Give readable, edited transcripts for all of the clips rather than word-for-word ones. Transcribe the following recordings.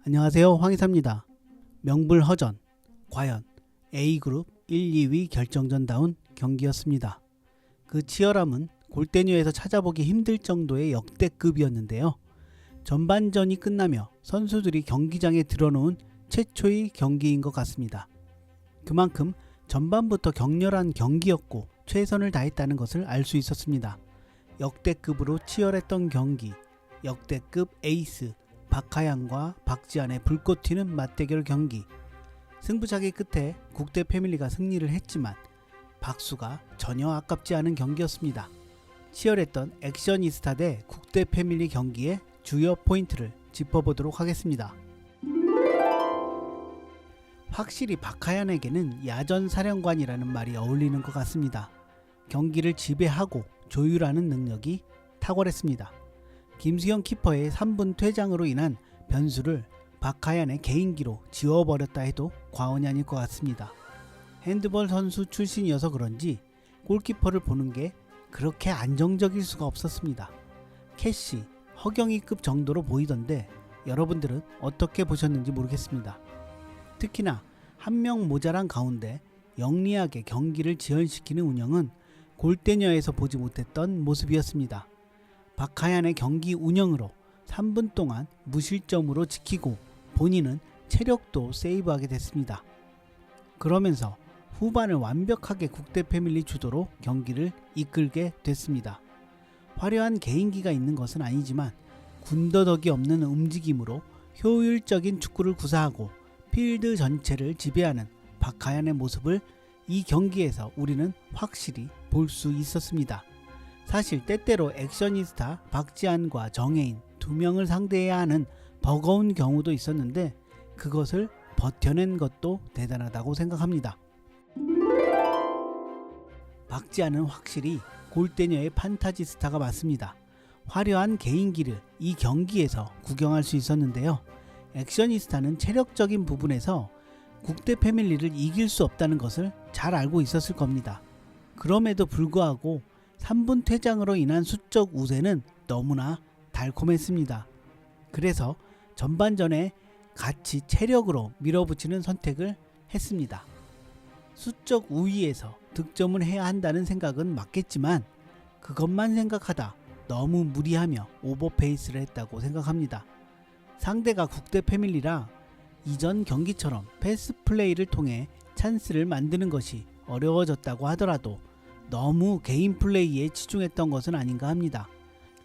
안녕하세요, 황희사입니다. 명불허전, 과연 A그룹 1, 2위 결정전다운 경기였습니다. 그 치열함은 골대녀에서 찾아보기 힘들 정도의 역대급이었는데요. 전반전이 끝나며 선수들이 경기장에 들어놓은 최초의 경기인 것 같습니다. 그만큼 전반부터 격렬한 경기였고 최선을 다했다는 것을 알 수 있었습니다. 역대급으로 치열했던 경기, 역대급 에이스 박하얀과 박지한의 불꽃 튀는 맞대결 경기. 승부차기 끝에 국대 패밀리가 승리를 했지만 박수가 전혀 아깝지 않은 경기였습니다. 치열했던 액션이스타 대 국대 패밀리 경기의 주요 포인트를 짚어보도록 하겠습니다. 확실히 박하얀에게는 야전사령관이라는 말이 어울리는 것 같습니다. 경기를 지배하고 조율하는 능력이 탁월했습니다. 김수현 키퍼의 3분 퇴장으로 인한 변수를 박하얀의 개인기로 지워버렸다 해도 과언이 아닐 것 같습니다. 핸드볼 선수 출신이어서 그런지 골키퍼를 보는 게 그렇게 안정적일 수가 없었습니다. 캐시, 허경이급 정도로 보이던데 여러분들은 어떻게 보셨는지 모르겠습니다. 특히나 한 명 모자란 가운데 영리하게 경기를 지연시키는 운영은 골대녀에서 보지 못했던 모습이었습니다. 박하얀의 경기 운영으로 3분 동안 무실점으로 지키고 본인은 체력도 세이브하게 됐습니다. 그러면서 후반을 완벽하게 국대 패밀리 주도로 경기를 이끌게 됐습니다. 화려한 개인기가 있는 것은 아니지만 군더더기 없는 움직임으로 효율적인 축구를 구사하고 필드 전체를 지배하는 박하얀의 모습을 이 경기에서 우리는 확실히 볼 수 있었습니다. 사실 때때로 액션이스타 박지한과 정혜인 두 명을 상대해야 하는 버거운 경우도 있었는데 그것을 버텨낸 것도 대단하다고 생각합니다. 박지한은 확실히 골대녀의 판타지 스타가 맞습니다. 화려한 개인기를 이 경기에서 구경할 수 있었는데요. 액션이스타는 체력적인 부분에서 국대 패밀리를 이길 수 없다는 것을 잘 알고 있었을 겁니다. 그럼에도 불구하고 3분 퇴장으로 인한 수적 우세는 너무나 달콤했습니다. 그래서 전반전에 같이 체력으로 밀어붙이는 선택을 했습니다. 수적 우위에서 득점을 해야 한다는 생각은 맞겠지만 그것만 생각하다 너무 무리하며 오버페이스를 했다고 생각합니다. 상대가 국대 패밀리라 이전 경기처럼 패스 플레이를 통해 찬스를 만드는 것이 어려워졌다고 하더라도 너무 개인 플레이에 치중했던 것은 아닌가 합니다.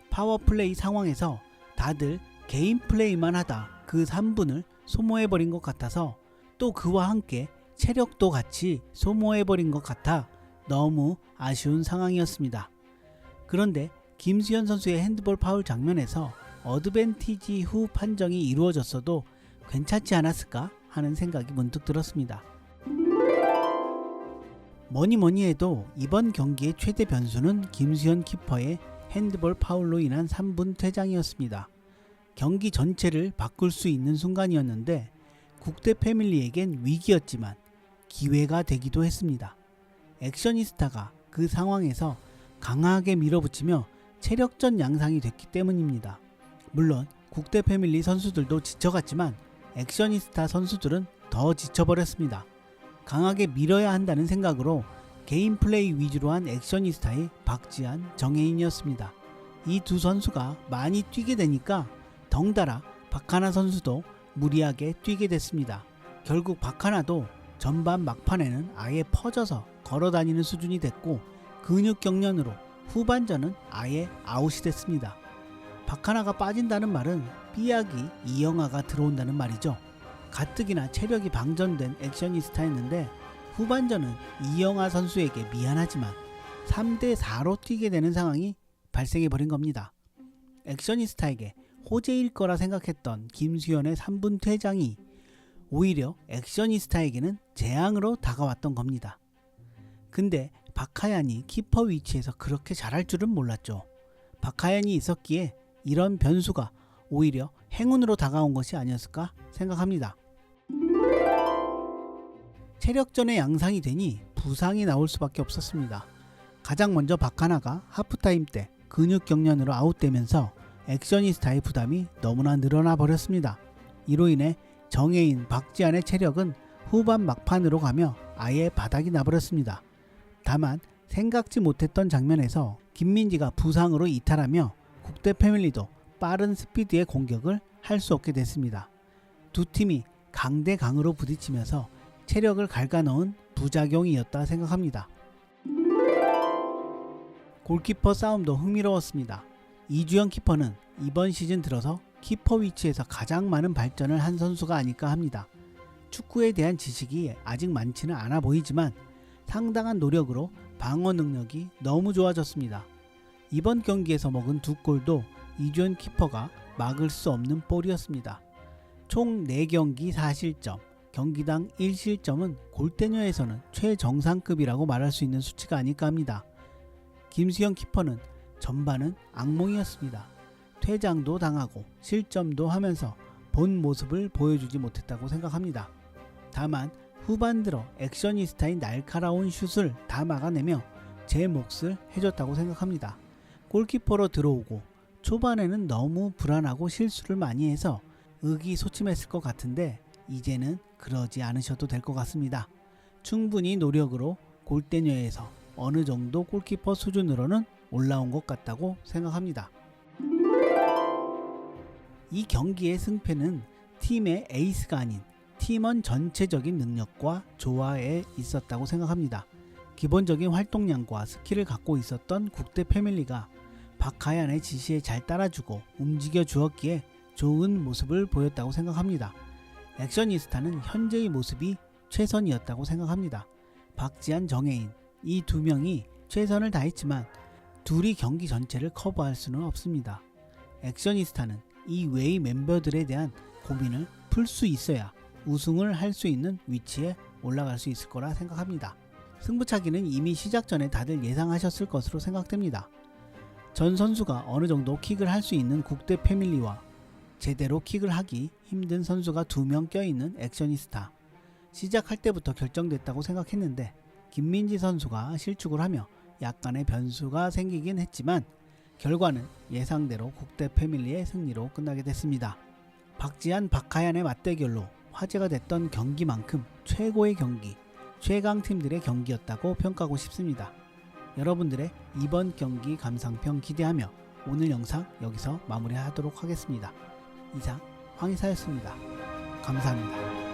파워플레이 상황에서 다들 개인 플레이만 하다 그 3분을 소모해버린 것 같아서 또 그와 함께 체력도 같이 소모해버린 것 같아 너무 아쉬운 상황이었습니다. 그런데 김수현 선수의 핸드볼 파울 장면에서 어드밴티지 후 판정이 이루어졌어도 괜찮지 않았을까 하는 생각이 문득 들었습니다. 뭐니 해도 이번 경기의 최대 변수는 김수현 키퍼의 핸드볼 파울로 인한 3분 퇴장이었습니다. 경기 전체를 바꿀 수 있는 순간이었는데 국대 패밀리에겐 위기였지만 기회가 되기도 했습니다. 액션이스타가 그 상황에서 강하게 밀어붙이며 체력전 양상이 됐기 때문입니다. 물론 국대 패밀리 선수들도 지쳐갔지만 액션이스타 선수들은 더 지쳐버렸습니다. 강하게 밀어야 한다는 생각으로 개인 플레이 위주로 한 액션이스타의 박지한, 정혜인이었습니다. 이 두 선수가 많이 뛰게 되니까 덩달아 박하나 선수도 무리하게 뛰게 됐습니다. 결국 박하나도 전반 막판에는 아예 퍼져서 걸어다니는 수준이 됐고 근육 경련으로 후반전은 아예 아웃이 됐습니다. 박하나가 빠진다는 말은 삐약이 이영하가 들어온다는 말이죠. 가뜩이나 체력이 방전된 액션이스타였는데 후반전은 이영하 선수에게 미안하지만 3대4로 뛰게 되는 상황이 발생해버린 겁니다. 액션이스타에게 호재일 거라 생각했던 김수현의 3분 퇴장이 오히려 액션이스타에게는 재앙으로 다가왔던 겁니다. 근데 박하얀이 키퍼 위치에서 그렇게 잘할 줄은 몰랐죠. 박하얀이 있었기에 이런 변수가 오히려 행운으로 다가온 것이 아니었을까 생각합니다. 체력전의 양상이 되니 부상이 나올 수밖에 없었습니다. 가장 먼저 박하나가 하프타임 때 근육 경련으로 아웃되면서 액션이스타의 부담이 너무나 늘어나 버렸습니다. 이로 인해 정예인 박지한의 체력은 후반 막판으로 가며 아예 바닥이 나버렸습니다. 다만 생각지 못했던 장면에서 김민지가 부상으로 이탈하며 국대 패밀리도 빠른 스피드의 공격을 할 수 없게 됐습니다. 두 팀이 강대 강으로 부딪히면서 체력을 갉아넣은 부작용이었다 생각합니다. 골키퍼 싸움도 흥미로웠습니다. 이주영 키퍼는 이번 시즌 들어서 키퍼 위치에서 가장 많은 발전을 한 선수가 아닐까 합니다. 축구에 대한 지식이 아직 많지는 않아 보이지만 상당한 노력으로 방어 능력이 너무 좋아졌습니다. 이번 경기에서 먹은 두 골도 이주영 키퍼가 막을 수 없는 볼이었습니다. 총 4경기 4실점, 경기당 1실점은 골대녀에서는 최정상급이라고 말할 수 있는 수치가 아닐까 합니다. 김수현 키퍼는 전반은 악몽이었습니다. 퇴장도 당하고 실점도 하면서 본 모습을 보여주지 못했다고 생각합니다. 다만 후반 들어 액셔니스타인 날카로운 슛을 다 막아내며 제 몫을 해줬다고 생각합니다. 골키퍼로 들어오고 초반에는 너무 불안하고 실수를 많이 해서 의기소침했을 것 같은데 이제는 그러지 않으셔도 될 것 같습니다. 충분히 노력으로 골대녀에서 어느 정도 골키퍼 수준으로는 올라온 것 같다고 생각합니다. 이 경기의 승패는 팀의 에이스가 아닌 팀원 전체적인 능력과 조화에 있었다고 생각합니다. 기본적인 활동량과 스킬을 갖고 있었던 국대 패밀리가 박하얀의 지시에 잘 따라주고 움직여 주었기에 좋은 모습을 보였다고 생각합니다. 액셔니스타는 현재의 모습이 최선이었다고 생각합니다. 박지한, 정혜인 이 두 명이 최선을 다했지만 둘이 경기 전체를 커버할 수는 없습니다. 액셔니스타는 이 외의 멤버들에 대한 고민을 풀 수 있어야 우승을 할 수 있는 위치에 올라갈 수 있을 거라 생각합니다. 승부차기는 이미 시작 전에 다들 예상하셨을 것으로 생각됩니다. 전 선수가 어느 정도 킥을 할 수 있는 국대 패밀리와 제대로 킥을 하기 힘든 선수가 2명 껴있는 액셔니스타. 시작할 때부터 결정됐다고 생각했는데 김민지 선수가 실축을 하며 약간의 변수가 생기긴 했지만 결과는 예상대로 국대 패밀리의 승리로 끝나게 됐습니다. 박지한, 박하얀의 맞대결로 화제가 됐던 경기만큼 최고의 경기, 최강팀들의 경기였다고 평가하고 싶습니다. 여러분들의 이번 경기 감상평 기대하며 오늘 영상 여기서 마무리하도록 하겠습니다. 이상 황희사였습니다. 감사합니다.